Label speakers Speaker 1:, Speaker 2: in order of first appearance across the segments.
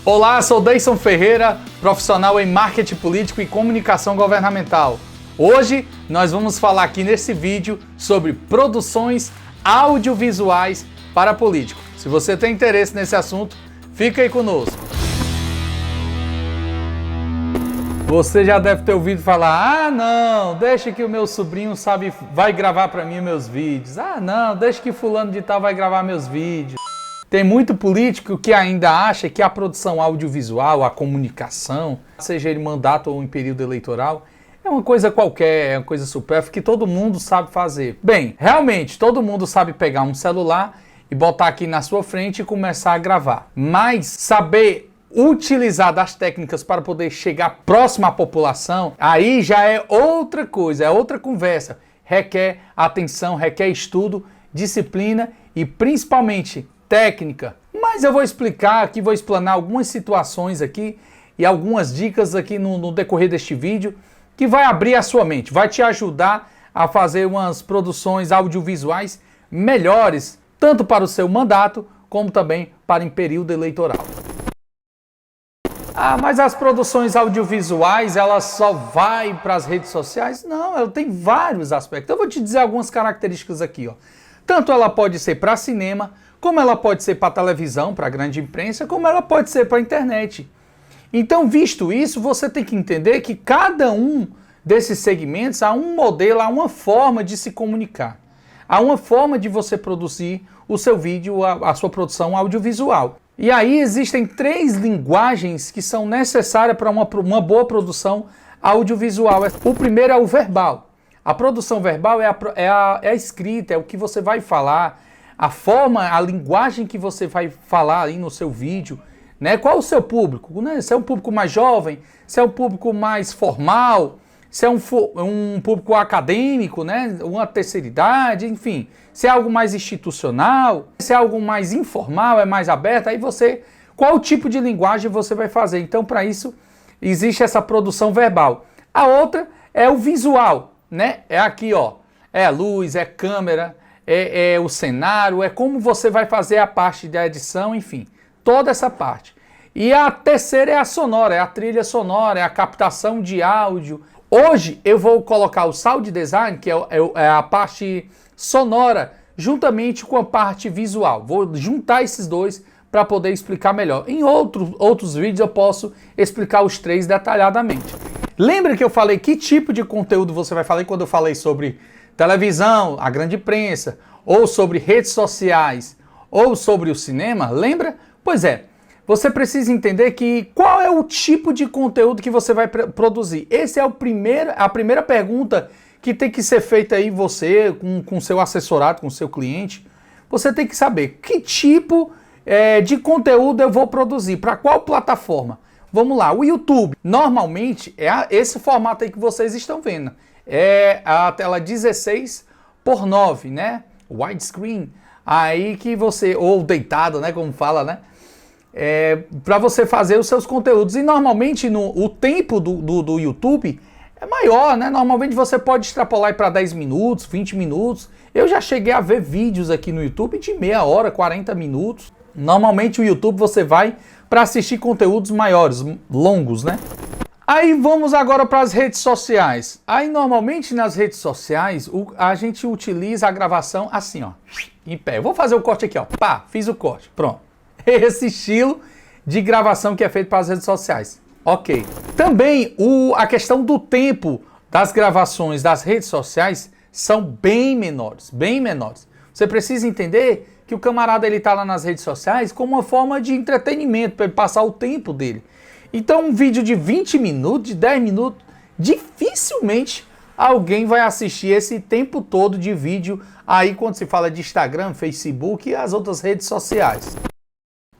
Speaker 1: Olá, sou Deison Ferreira, profissional em marketing político e comunicação governamental. Hoje nós vamos falar aqui nesse vídeo sobre produções audiovisuais para político. Se você tem interesse nesse assunto, fica aí conosco. Você já deve ter ouvido falar: ah não, deixa que o meu sobrinho vai gravar para mim meus vídeos. Ah não, deixa que fulano de tal vai gravar meus vídeos. Tem muito político que ainda acha que a produção audiovisual, a comunicação, seja em mandato ou em período eleitoral, é uma coisa qualquer, é uma coisa supérflua que todo mundo sabe fazer. Bem, realmente todo mundo sabe pegar um celular e botar aqui na sua frente e começar a gravar. Mas saber utilizar das técnicas para poder chegar próximo à população, aí já é outra coisa, é outra conversa. Requer atenção, requer estudo, disciplina e principalmente técnica. Mas eu vou explicar aqui, vou explanar algumas situações aqui e algumas dicas aqui no decorrer deste vídeo que vai abrir a sua mente, vai te ajudar a fazer umas produções audiovisuais melhores, tanto para o seu mandato, como também para em período eleitoral. Ah, mas as produções audiovisuais, elas só vai para as redes sociais? Não, ela tem vários aspectos. Eu vou te dizer algumas características aqui, ó. Tanto ela pode ser para cinema, como ela pode ser para televisão, para a grande imprensa, como ela pode ser para a internet. Então, visto isso, você tem que entender que cada um desses segmentos há um modelo, há uma forma de se comunicar. Há uma forma de você produzir o seu vídeo, a sua produção audiovisual. E aí existem 3 linguagens que são necessárias para uma boa produção audiovisual. O primeiro é o verbal. A produção verbal é a escrita, é o que você vai falar, a forma, a linguagem que você vai falar aí no seu vídeo, né? Qual o seu público? Né? Se é um público mais jovem, se é um público mais formal, se é um público acadêmico, né? Uma terceira idade, enfim. Se é algo mais institucional, se é algo mais informal, é mais aberto, aí qual tipo de linguagem você vai fazer? Então, para isso, existe essa produção verbal. A outra é o visual, né? É aqui, ó, é a luz, é câmera, é o cenário, é como você vai fazer a parte da edição, enfim, toda essa parte. E a terceira é a sonora, é a trilha sonora, é a captação de áudio. Hoje eu vou colocar o sound design, que é a parte sonora, juntamente com a parte visual. Vou juntar esses dois para poder explicar melhor. Em outros vídeos eu posso explicar os 3 detalhadamente. Lembra que eu falei que tipo de conteúdo você vai falar quando eu falei sobre televisão, a grande imprensa, ou sobre redes sociais, ou sobre o cinema? Lembra? Pois é. Você precisa entender qual é o tipo de conteúdo que você vai produzir. Essa é a primeira pergunta que tem que ser feita aí você, com seu assessorado, com seu cliente. Você tem que saber que tipo de conteúdo eu vou produzir, para qual plataforma. Vamos lá, o YouTube, normalmente é esse formato aí que vocês estão vendo. É a tela 16:9, né? Widescreen. Aí que ou deitado, né? Como fala, né? Para você fazer os seus conteúdos. E normalmente o tempo do YouTube é maior, né? Normalmente você pode extrapolar para 10 minutos, 20 minutos. Eu já cheguei a ver vídeos aqui no YouTube de meia hora, 40 minutos. Normalmente o YouTube você vai para assistir conteúdos maiores, longos, né? Aí vamos agora para as redes sociais. Aí normalmente nas redes sociais a gente utiliza a gravação assim, ó, em pé. Eu vou fazer o corte aqui, ó. Pá, fiz o corte. Pronto. Esse estilo de gravação que é feito para as redes sociais. Ok. Também a questão do tempo das gravações das redes sociais são bem menores, bem menores. Você precisa entender que o camarada ele tá lá nas redes sociais como uma forma de entretenimento, para ele passar o tempo dele. Então um vídeo de 20 minutos, de 10 minutos, dificilmente alguém vai assistir esse tempo todo de vídeo aí quando se fala de Instagram, Facebook e as outras redes sociais.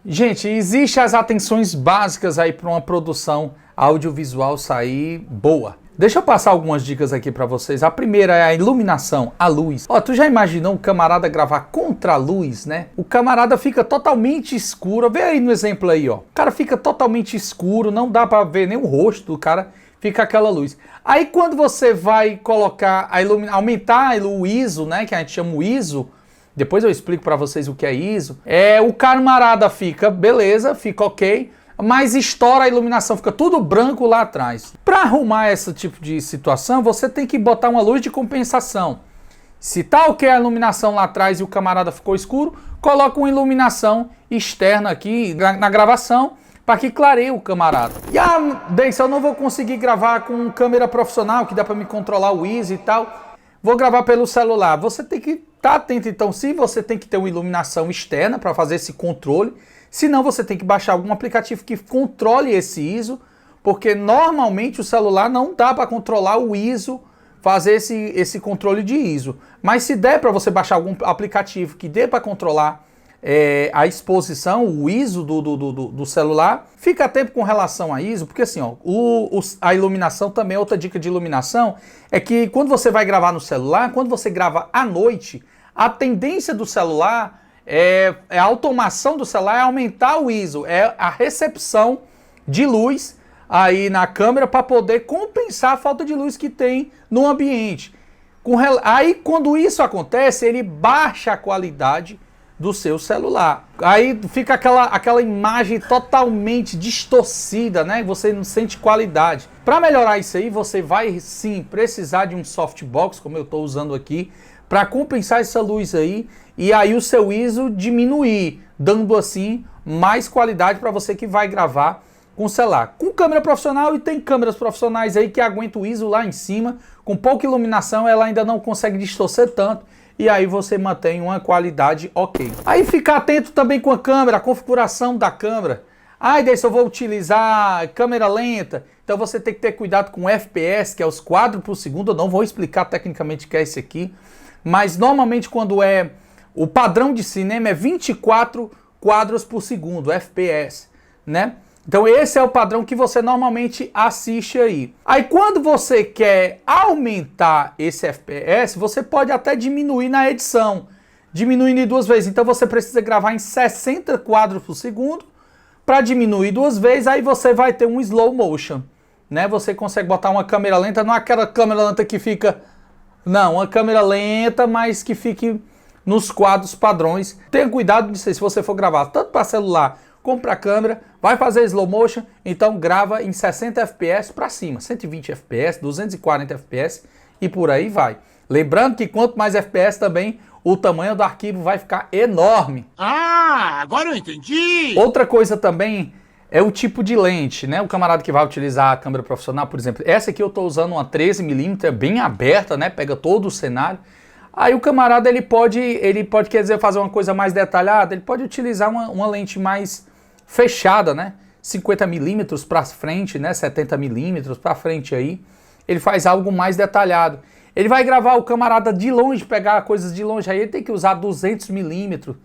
Speaker 1: Gente, existem as atenções básicas aí para uma produção audiovisual sair boa. Deixa eu passar algumas dicas aqui para vocês. A primeira é a iluminação, a luz. Ó, tu já imaginou um camarada gravar contra a luz, né? O camarada fica totalmente escuro. Vê aí no exemplo aí, ó. O cara fica totalmente escuro, não dá para ver nem o rosto do cara, fica aquela luz. Aí quando você vai colocar aumentar o ISO, né, que a gente chama o ISO, depois eu explico para vocês o que é ISO. O camarada fica, beleza, fica ok. mas estoura a iluminação, fica tudo branco lá atrás. Para arrumar esse tipo de situação, você tem que botar uma luz de compensação. Se tá ok a iluminação lá atrás e o camarada ficou escuro, coloca uma iluminação externa aqui na gravação para que clareie o camarada. E Deison, eu não vou conseguir gravar com câmera profissional, que dá para me controlar o ISO e tal. Vou gravar pelo celular. Você tem que estar atento, então, se você tem que ter uma iluminação externa para fazer esse controle, senão você tem que baixar algum aplicativo que controle esse ISO, porque normalmente o celular não dá para controlar o ISO, fazer esse controle de ISO. Mas se der para você baixar algum aplicativo que dê para controlar a exposição, o ISO do celular, fica atento com relação a ISO, porque assim, ó, a iluminação também, outra dica de iluminação, é que quando você vai gravar no celular, quando você grava à noite, a tendência do celular, a automação do celular é aumentar o ISO, é a recepção de luz aí na câmera para poder compensar a falta de luz que tem no ambiente. Aí quando isso acontece, ele baixa a qualidade do seu celular. Aí fica aquela imagem totalmente distorcida, né? Você não sente qualidade. Para melhorar isso aí, você vai sim precisar de um softbox, como eu estou usando aqui, para compensar essa luz aí e aí o seu ISO diminuir, dando assim mais qualidade para você que vai gravar com celular. Com câmera profissional, e tem câmeras profissionais aí que aguentam o ISO lá em cima, com pouca iluminação, ela ainda não consegue distorcer tanto, e aí você mantém uma qualidade ok. Aí fica atento também com a câmera, a configuração da câmera. Daí eu vou utilizar câmera lenta, então você tem que ter cuidado com o FPS, que é os quadros por segundo. Eu não vou explicar tecnicamente o que é esse aqui, mas normalmente quando o padrão de cinema é 24 quadros por segundo, FPS, né? Então esse é o padrão que você normalmente assiste aí. Aí quando você quer aumentar esse FPS, você pode até diminuir na edição, diminuindo em 2 vezes. Então você precisa gravar em 60 quadros por segundo, para diminuir 2 vezes, aí você vai ter um slow motion, né? Você consegue botar uma câmera lenta, não é aquela câmera lenta que fica... Não, uma câmera lenta, mas que fique nos quadros padrões. Tenha cuidado disso aí, se você for gravar tanto para celular como para câmera, vai fazer slow motion, então grava em 60 FPS para cima, 120 FPS, 240 FPS e por aí vai. Lembrando que quanto mais FPS também, o tamanho do arquivo vai ficar enorme.
Speaker 2: Agora eu entendi!
Speaker 1: Outra coisa também é o tipo de lente, né? O camarada que vai utilizar a câmera profissional, por exemplo, essa aqui eu estou usando uma 13mm, bem aberta, né? Pega todo o cenário. Aí o camarada ele pode, quer dizer, fazer uma coisa mais detalhada, ele pode utilizar uma lente mais fechada, né? 50mm para frente, né? 70mm para frente aí. Ele faz algo mais detalhado. Ele vai gravar o camarada de longe, pegar coisas de longe, aí ele tem que usar 200mm,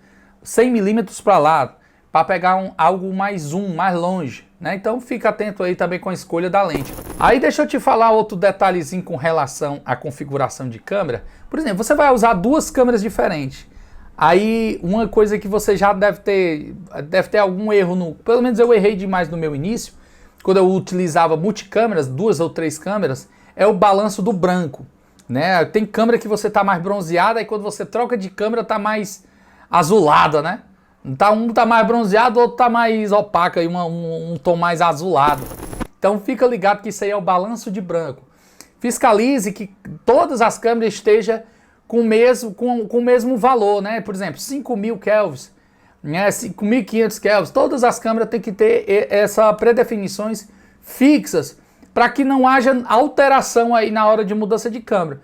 Speaker 1: 100mm para lá, para pegar algo mais zoom, mais longe, né? Então fica atento aí também com a escolha da lente. Aí deixa eu te falar outro detalhezinho com relação à configuração de câmera. Por exemplo, você vai usar 2 câmeras diferentes. Aí uma coisa que você já deve ter algum erro, pelo menos eu errei demais no meu início, quando eu utilizava multicâmeras, 2 ou 3 câmeras, é o balanço do branco, né? Tem câmera que você tá mais bronzeada e quando você troca de câmera tá mais azulada, né? Um tá mais bronzeado, o outro tá mais opaco, aí um tom mais azulado. Então fica ligado que isso aí é o balanço de branco. Fiscalize que todas as câmeras estejam com o mesmo valor, né? Por exemplo, 5.000 kelvins, né? 5.500 kelvins, todas as câmeras têm que ter essas predefinições fixas para que não haja alteração aí na hora de mudança de câmera.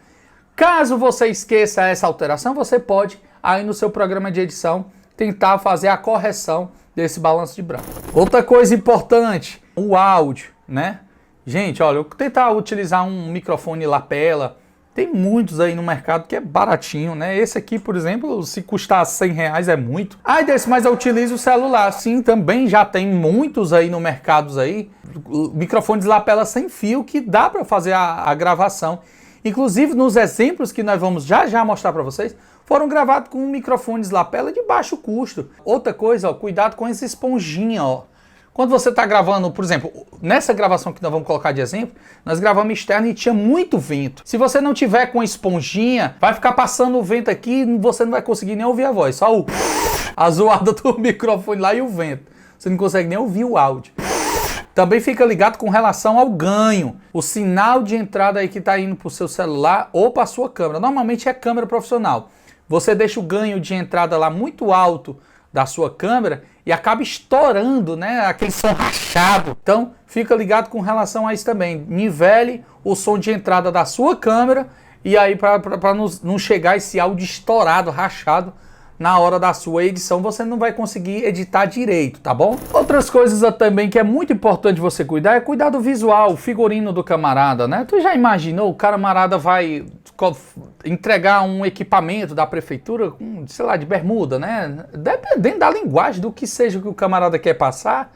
Speaker 1: Caso você esqueça essa alteração, você pode aí no seu programa de edição tentar fazer a correção desse balanço de branco. Outra coisa importante, o áudio, né? Gente, olha, eu vou tentar utilizar um microfone lapela. Tem muitos aí no mercado que é baratinho, né? Esse aqui, por exemplo, se custar R$100 é muito. Mas eu utilizo o celular. Sim, também já tem muitos aí no mercado aí, microfones lapela sem fio que dá para fazer a gravação. Inclusive, nos exemplos que nós vamos já mostrar para vocês, foram gravados com microfones lapela de baixo custo. Outra coisa, ó, cuidado com essa esponjinha, ó. Quando você está gravando, por exemplo, nessa gravação que nós vamos colocar de exemplo, nós gravamos externo e tinha muito vento. Se você não tiver com a esponjinha, vai ficar passando o vento aqui e você não vai conseguir nem ouvir a voz. Só a zoada do microfone lá e o vento. você não consegue nem ouvir o áudio. Também fica ligado com relação ao ganho, o sinal de entrada aí que está indo para o seu celular ou para a sua câmera. Normalmente é câmera profissional. Você deixa o ganho de entrada lá muito alto da sua câmera e acaba estourando, né, aquele som rachado. Então, fica ligado com relação a isso também. Nivele o som de entrada da sua câmera e aí para não chegar esse áudio estourado, rachado, na hora da sua edição, você não vai conseguir editar direito, tá bom? Outras coisas também que é muito importante você cuidar é cuidar do visual, o figurino do camarada, né? Tu já imaginou, o camarada vai entregar um equipamento da prefeitura, sei lá, de bermuda, né? Dependendo da linguagem, do que seja que o camarada quer passar,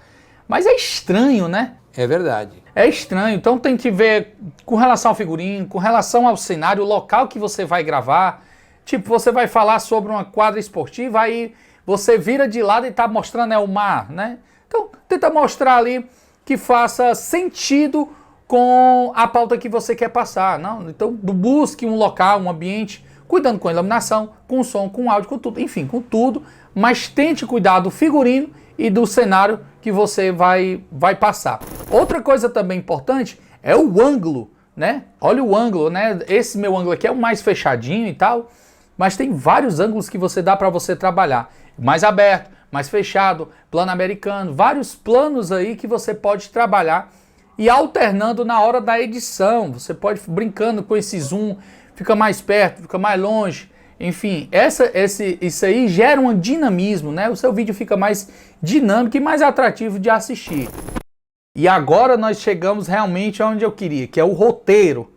Speaker 1: mas é estranho, né?
Speaker 3: É verdade.
Speaker 1: É estranho, então tem que ver com relação ao figurino, com relação ao cenário, o local que você vai gravar. Tipo, você vai falar sobre uma quadra esportiva, aí você vira de lado e tá mostrando o mar, né? Então, tenta mostrar ali que faça sentido com a pauta que você quer passar, não? Então, busque um local, um ambiente, cuidando com a iluminação, com o som, com o áudio, com tudo, enfim, com tudo, mas tente cuidar do figurino e do cenário que você vai passar. Outra coisa também importante é o ângulo, né? Olha o ângulo, né? Esse meu ângulo aqui é o mais fechadinho e tal, mas tem vários ângulos que você dá para você trabalhar. Mais aberto, mais fechado, plano americano, vários planos aí que você pode trabalhar e alternando na hora da edição. Você pode ir brincando com esse zoom, fica mais perto, fica mais longe. Enfim, isso aí gera um dinamismo, né? O seu vídeo fica mais dinâmico e mais atrativo de assistir. E agora nós chegamos realmente onde eu queria, que é o roteiro.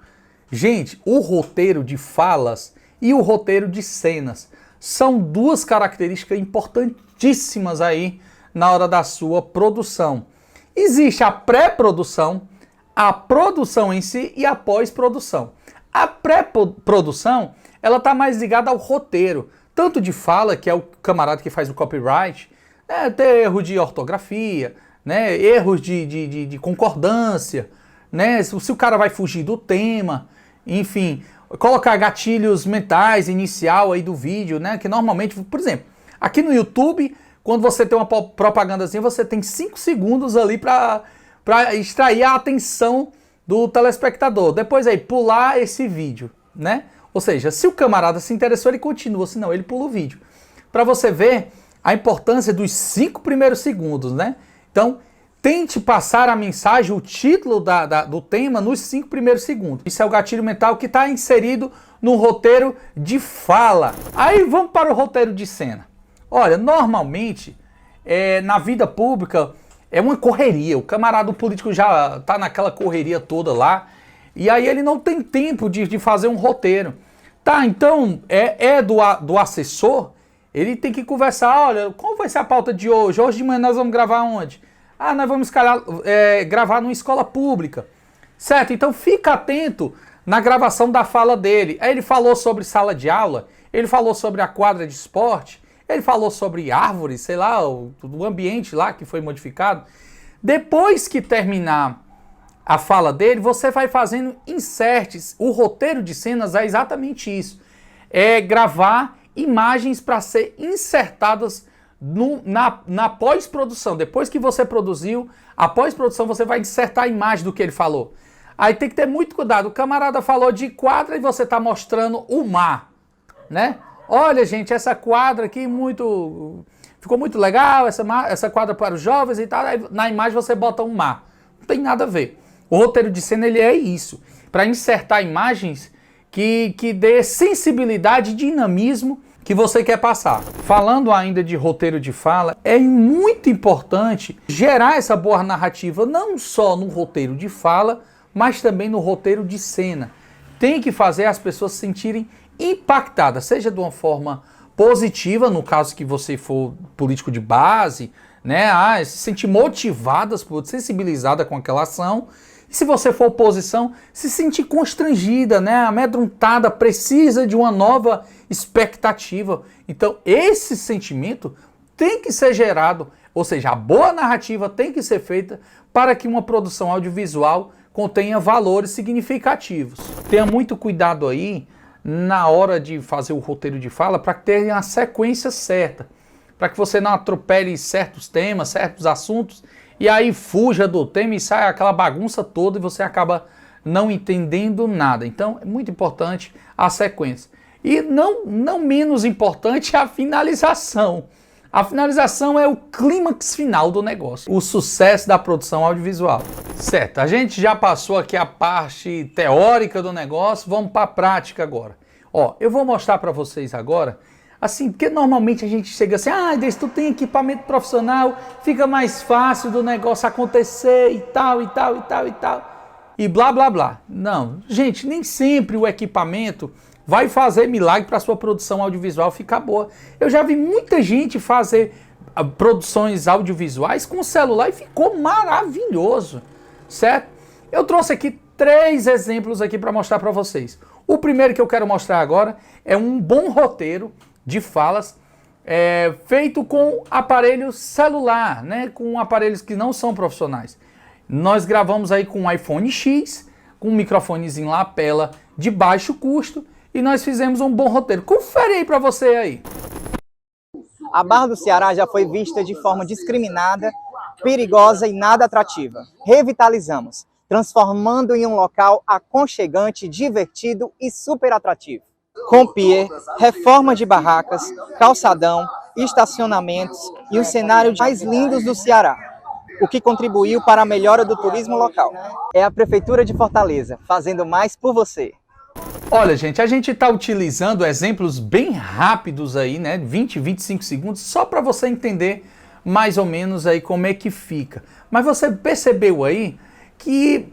Speaker 1: Gente, o roteiro de falas e o roteiro de cenas são duas características importantíssimas aí na hora da sua produção. Existe a pré-produção, a produção em si e a pós-produção. A pré-produção, ela está mais ligada ao roteiro, tanto de fala, que é o camarada que faz o copyright, né, ter erro de ortografia, né, erros de concordância, né, se o cara vai fugir do tema, enfim, colocar gatilhos mentais inicial aí do vídeo, né? Que normalmente, por exemplo, aqui no YouTube, quando você tem uma propagandazinha, você tem 5 segundos ali para extrair a atenção do telespectador. Depois aí, pular esse vídeo, né? Ou seja, se o camarada se interessou, ele continua, senão ele pula o vídeo. Para você ver a importância dos 5 primeiros segundos, né? Então, tente passar a mensagem, o título do tema nos 5 primeiros segundos. Isso é o gatilho mental que está inserido no roteiro de fala. Aí vamos para o roteiro de cena. Olha, normalmente, na vida pública, é uma correria. O camarada político já está naquela correria toda lá. E aí ele não tem tempo de fazer um roteiro. Tá, então, do assessor, ele tem que conversar. Olha, qual vai ser a pauta de hoje? Hoje de manhã nós vamos gravar onde? Ah, nós vamos gravar numa escola pública, certo? Então fica atento na gravação da fala dele. Aí ele falou sobre sala de aula, ele falou sobre a quadra de esporte, ele falou sobre árvores, sei lá, o ambiente lá que foi modificado. Depois que terminar a fala dele, você vai fazendo inserts. O roteiro de cenas é exatamente isso. É gravar imagens para ser insertadas na pós-produção. Depois que você produziu, a pós-produção você vai insertar a imagem do que ele falou. Aí tem que ter muito cuidado. O camarada falou de quadra e você está mostrando o mar, né? Olha, gente, essa quadra aqui ficou muito legal, essa quadra para os jovens e tal. Aí, na imagem você bota um mar. Não tem nada a ver. O roteiro de cena ele é isso, para insertar imagens que dê sensibilidade e dinamismo que você quer passar. Falando ainda de roteiro de fala, é muito importante gerar essa boa narrativa não só no roteiro de fala, mas também no roteiro de cena. Tem que fazer as pessoas se sentirem impactadas, seja de uma forma positiva, no caso que você for político de base, né, se sentir motivadas, sensibilizada com aquela ação. E se você for oposição, se sentir constrangida, né, amedrontada, precisa de uma nova expectativa. Então, esse sentimento tem que ser gerado, ou seja, a boa narrativa tem que ser feita para que uma produção audiovisual contenha valores significativos. Tenha muito cuidado aí na hora de fazer o roteiro de fala para ter a sequência certa. para que você não atropele certos temas, certos assuntos, e aí fuja do tema e sai aquela bagunça toda e você acaba não entendendo nada. Então é muito importante a sequência. E não menos importante a finalização. A finalização é o clímax final do negócio, o sucesso da produção audiovisual. Certo, a gente já passou aqui a parte teórica do negócio, vamos para a prática agora. Ó, eu vou mostrar para vocês agora, assim, porque normalmente a gente chega assim, Deis, tu tem equipamento profissional, fica mais fácil do negócio acontecer e tal, e tal, e tal, e tal, e blá, blá, blá. Não, gente, nem sempre o equipamento vai fazer milagre para a sua produção audiovisual ficar boa. Eu já vi muita gente fazer produções audiovisuais com celular e ficou maravilhoso, certo? Eu trouxe aqui 3 exemplos aqui para mostrar para vocês. O primeiro que eu quero mostrar agora é um bom roteiro de falas feito com aparelho celular, né? Com aparelhos que não são profissionais. Nós gravamos aí com um iPhone X, com um microfonezinho lapela de baixo custo, e nós fizemos um bom roteiro. Confere aí para você aí.
Speaker 3: A Barra do Ceará já foi vista de forma discriminada, perigosa e nada atrativa. Revitalizamos, transformando em um local aconchegante, divertido e super atrativo. Com pier, reforma de barracas, calçadão, estacionamentos e os cenários mais lindos do Ceará, o que contribuiu para a melhora do turismo local. É a Prefeitura de Fortaleza, fazendo mais por você.
Speaker 1: Olha, gente, a gente está utilizando exemplos bem rápidos aí, né? 20, 25 segundos, só para você entender mais ou menos aí como é que fica. Mas você percebeu aí que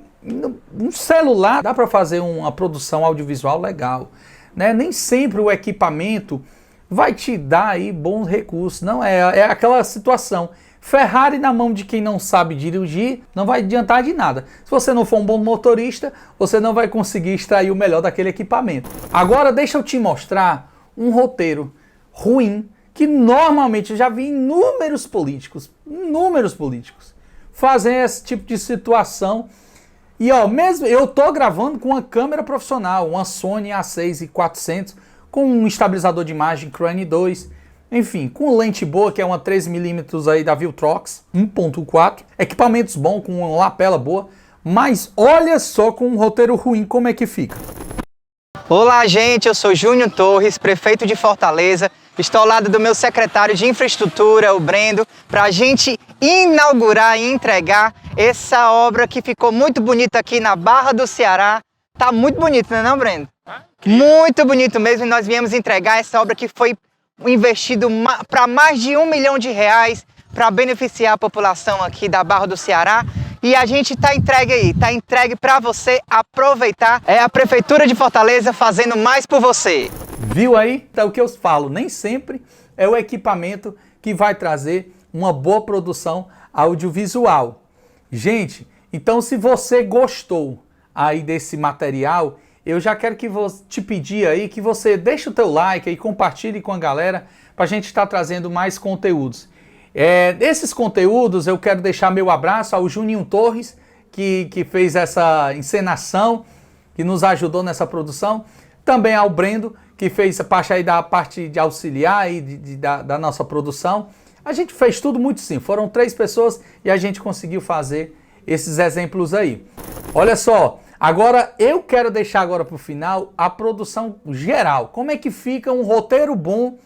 Speaker 1: um celular dá para fazer uma produção audiovisual legal, né? Nem sempre o equipamento vai te dar aí bons recursos, não é aquela situação. Ferrari na mão de quem não sabe dirigir não vai adiantar de nada. Se você não for um bom motorista, você não vai conseguir extrair o melhor daquele equipamento. Agora deixa eu te mostrar um roteiro ruim que normalmente eu já vi inúmeros políticos fazem esse tipo de situação. E ó, mesmo eu tô gravando com uma câmera profissional, uma Sony A6400 com um estabilizador de imagem Crane 2. Enfim, com lente boa, que é uma 13mm aí da Viltrox 1.4, equipamentos bons, com uma lapela boa, mas olha só com um roteiro ruim como é que fica.
Speaker 3: Olá, gente, eu sou Júnior Torres, prefeito de Fortaleza. Estou ao lado do meu secretário de infraestrutura, o Brendo, para a gente inaugurar e entregar essa obra que ficou muito bonita aqui na Barra do Ceará. Tá muito bonito, não é, Brendo? Muito bonito mesmo, e nós viemos entregar essa obra que foi investido para mais de R$1 milhão para beneficiar a população aqui da Barra do Ceará. E a gente está entregue aí, está entregue para você aproveitar. É a Prefeitura de Fortaleza fazendo mais por você.
Speaker 1: Viu aí? Então o que eu falo, nem sempre é o equipamento que vai trazer uma boa produção audiovisual. Gente, então se você gostou aí desse material, eu já quero te pedir aí que você deixe o teu like e compartilhe com a galera para a gente estar trazendo mais conteúdos. Desses conteúdos eu quero deixar meu abraço ao Juninho Torres, que fez essa encenação, que nos ajudou nessa produção. Também ao Brendo, que fez da parte de auxiliar e da nossa produção. A gente fez tudo muito simples. Foram 3 pessoas e a gente conseguiu fazer esses exemplos aí. Olha só. Agora, eu quero deixar agora para o final a produção geral. Como é que fica um roteiro bom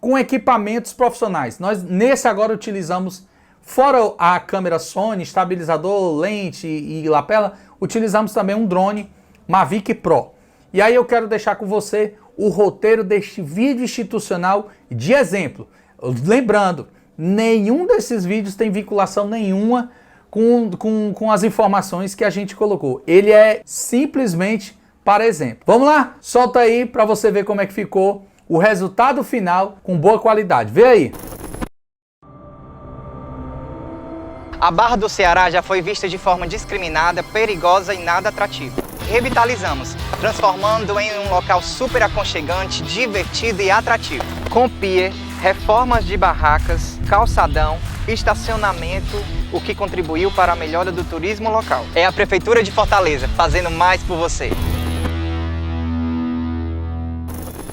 Speaker 1: com equipamentos profissionais? Nós, nesse agora, utilizamos, fora a câmera Sony, estabilizador, lente e lapela, utilizamos também um drone Mavic Pro. E aí eu quero deixar com você o roteiro deste vídeo institucional de exemplo. Lembrando, nenhum desses vídeos tem vinculação nenhuma com as informações que a gente colocou. Ele é simplesmente para exemplo. Vamos lá? Solta aí para você ver como é que ficou o resultado final com boa qualidade. Vê aí.
Speaker 3: A Barra do Ceará já foi vista de forma discriminada, perigosa e nada atrativa. Revitalizamos, transformando em um local super aconchegante, divertido e atrativo. Com pier, reformas de barracas, calçadão, estacionamento, o que contribuiu para a melhora do turismo local. É a Prefeitura de Fortaleza, fazendo mais por você.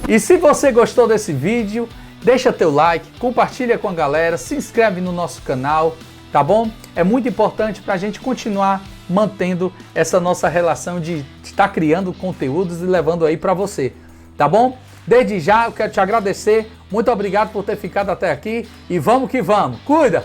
Speaker 1: E se você gostou desse vídeo, deixa teu like, compartilha com a galera, se inscreve no nosso canal, tá bom? É muito importante para a gente continuar mantendo essa nossa relação de estar criando conteúdos e levando aí para você, tá bom? Desde já eu quero te agradecer, muito obrigado por ter ficado até aqui e vamos que vamos, cuida!